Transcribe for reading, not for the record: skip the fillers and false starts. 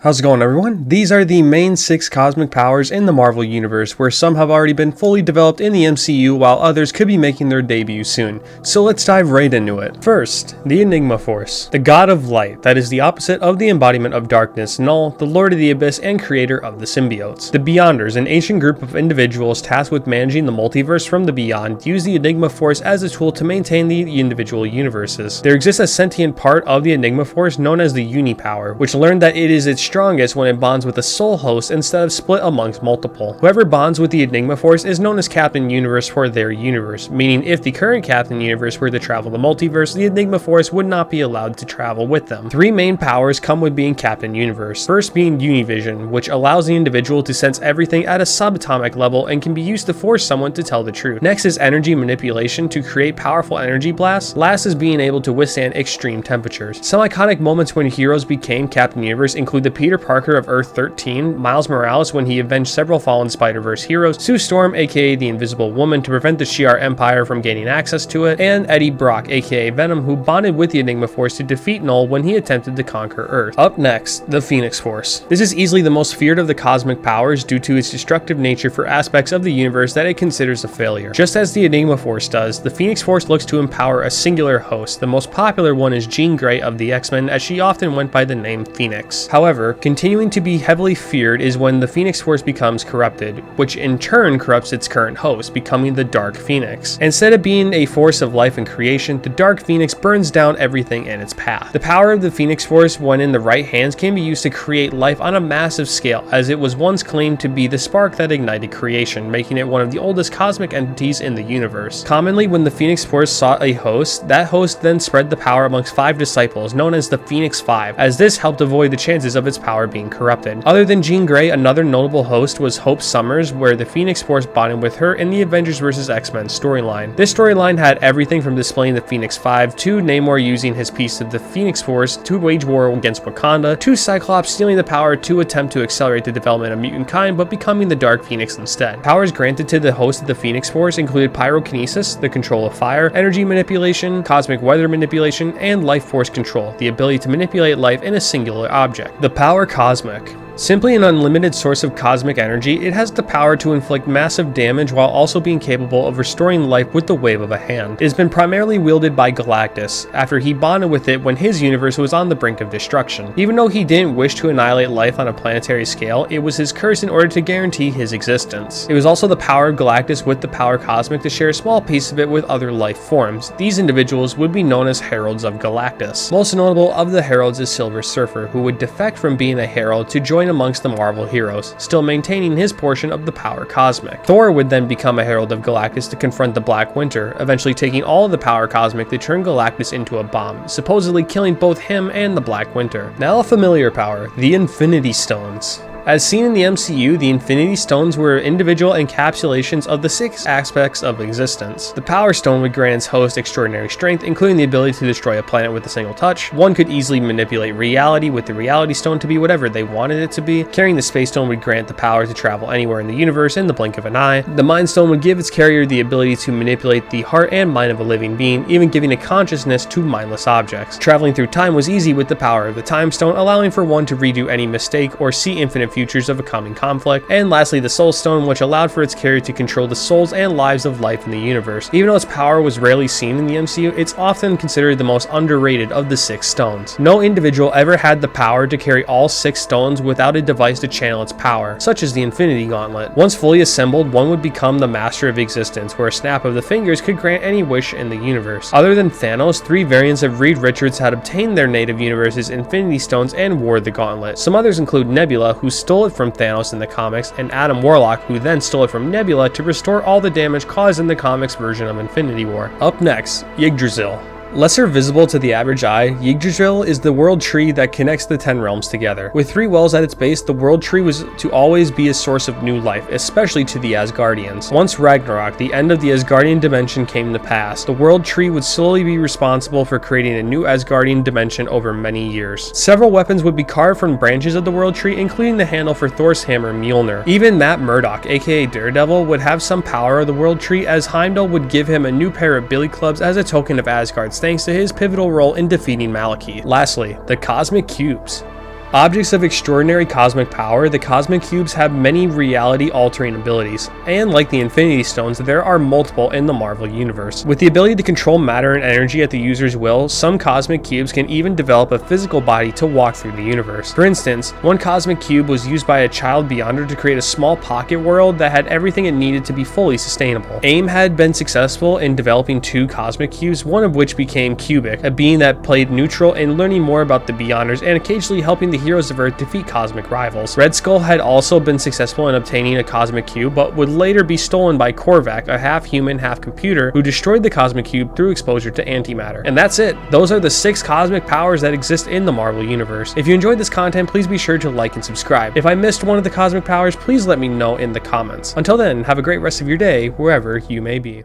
How's it going, everyone? These are the main 6 cosmic powers in the Marvel Universe, where some have already been fully developed in the MCU while others could be making their debut soon. So let's dive right into it. First, the Enigma Force. The god of light, that is the opposite of the embodiment of darkness, Null, the lord of the abyss and creator of the symbiotes. The Beyonders, an ancient group of individuals tasked with managing the multiverse from the beyond, use the Enigma Force as a tool to maintain the individual universes. There exists a sentient part of the Enigma Force known as the Unipower, which learned that it is its strongest when it bonds with a soul host instead of split amongst multiple. Whoever bonds with the Enigma Force is known as Captain Universe for their universe, meaning if the current Captain Universe were to travel the multiverse, the Enigma Force would not be allowed to travel with them. 3 main powers come with being Captain Universe. First being Univision, which allows the individual to sense everything at a subatomic level and can be used to force someone to tell the truth. Next is Energy Manipulation to create powerful energy blasts. Last is being able to withstand extreme temperatures. Some iconic moments when heroes became Captain Universe include the Peter Parker of Earth 13, Miles Morales when he avenged several fallen Spider-Verse heroes, Sue Storm aka the Invisible Woman to prevent the Shi'ar Empire from gaining access to it, and Eddie Brock aka Venom who bonded with the Enigma Force to defeat Null when he attempted to conquer Earth. Up next, the Phoenix Force. This is easily the most feared of the cosmic powers due to its destructive nature for aspects of the universe that it considers a failure. Just as the Enigma Force does, the Phoenix Force looks to empower a singular host. The most popular one is Jean Grey of the X-Men, as she often went by the name Phoenix. However, continuing to be heavily feared is when the Phoenix Force becomes corrupted, which in turn corrupts its current host, becoming the Dark Phoenix. Instead of being a force of life and creation, the Dark Phoenix burns down everything in its path. The power of the Phoenix Force, when in the right hands, can be used to create life on a massive scale, as it was once claimed to be the spark that ignited creation, making it one of the oldest cosmic entities in the universe. Commonly, when the Phoenix Force sought a host, that host then spread the power amongst 5 disciples, known as the Phoenix Five, as this helped avoid the chances of its power being corrupted. Other than Jean Grey, another notable host was Hope Summers, where the Phoenix Force bonded with her in the Avengers vs. X-Men storyline. This storyline had everything from displaying the Phoenix Five to Namor using his piece of the Phoenix Force to wage war against Wakanda, to Cyclops stealing the power to attempt to accelerate the development of mutant kind but becoming the Dark Phoenix instead. Powers granted to the host of the Phoenix Force included pyrokinesis, the control of fire, energy manipulation, cosmic weather manipulation, and life force control, the ability to manipulate life in a singular object. The power Cosmic. Simply an unlimited source of cosmic energy, it has the power to inflict massive damage while also being capable of restoring life with the wave of a hand. It has been primarily wielded by Galactus, after he bonded with it when his universe was on the brink of destruction. Even though he didn't wish to annihilate life on a planetary scale, it was his curse in order to guarantee his existence. It was also the power of Galactus with the power Cosmic to share a small piece of it with other life forms. These individuals would be known as Heralds of Galactus. Most notable of the Heralds is Silver Surfer, who would defect from being a Herald to join amongst the Marvel heroes, still maintaining his portion of the power Cosmic. Thor would then become a Herald of Galactus to confront the Black Winter, eventually taking all of the power Cosmic to turn Galactus into a bomb, supposedly killing both him and the Black Winter. Now a familiar power, the Infinity Stones. As seen in the MCU, the Infinity Stones were individual encapsulations of the 6 aspects of existence. The Power Stone would grant its host extraordinary strength, including the ability to destroy a planet with a single touch. One could easily manipulate reality with the Reality Stone to be whatever they wanted it to be. Carrying the Space Stone would grant the power to travel anywhere in the universe in the blink of an eye. The Mind Stone would give its carrier the ability to manipulate the heart and mind of a living being, even giving a consciousness to mindless objects. Traveling through time was easy with the power of the Time Stone, allowing for one to redo any mistake or see infinite futures of a coming conflict. And lastly, the Soul Stone, which allowed for its carrier to control the souls and lives of life in the universe. Even though its power was rarely seen in the MCU, it's often considered the most underrated of the 6 stones. No individual ever had the power to carry all 6 stones without a device to channel its power, such as the Infinity Gauntlet. Once fully assembled, one would become the Master of Existence, where a snap of the fingers could grant any wish in the universe. Other than Thanos, 3 variants of Reed Richards had obtained their native universe's Infinity Stones and wore the gauntlet. Some others include Nebula, who stole it from Thanos in the comics, and Adam Warlock, who then stole it from Nebula to restore all the damage caused in the comics version of Infinity War. Up next, Yggdrasil. Lesser visible to the average eye, Yggdrasil is the world tree that connects the 10 realms together. With 3 wells at its base, the world tree was to always be a source of new life, especially to the Asgardians. Once Ragnarok, the end of the Asgardian dimension, came to pass, the world tree would slowly be responsible for creating a new Asgardian dimension over many years. Several weapons would be carved from branches of the world tree, including the handle for Thor's hammer Mjolnir. Even Matt Murdock, aka Daredevil, would have some power of the world tree, as Heimdall would give him a new pair of billy clubs as a token of Asgard's thanks to his pivotal role in defeating Malekith. Lastly, the Cosmic Cubes. Objects of extraordinary cosmic power, the cosmic cubes have many reality-altering abilities, and like the Infinity Stones, there are multiple in the Marvel Universe. With the ability to control matter and energy at the user's will, some cosmic cubes can even develop a physical body to walk through the universe. For instance, one cosmic cube was used by a child Beyonder to create a small pocket world that had everything it needed to be fully sustainable. AIM had been successful in developing 2 cosmic cubes, one of which became Cubic, a being that played neutral in learning more about the Beyonders and occasionally helping the heroes of Earth defeat cosmic rivals. Red Skull had also been successful in obtaining a cosmic cube, but would later be stolen by Korvac, a half-human, half-computer, who destroyed the cosmic cube through exposure to antimatter. And that's it. Those are the 6 cosmic powers that exist in the Marvel Universe. If you enjoyed this content, please be sure to like and subscribe. If I missed one of the cosmic powers, please let me know in the comments. Until then, have a great rest of your day, wherever you may be.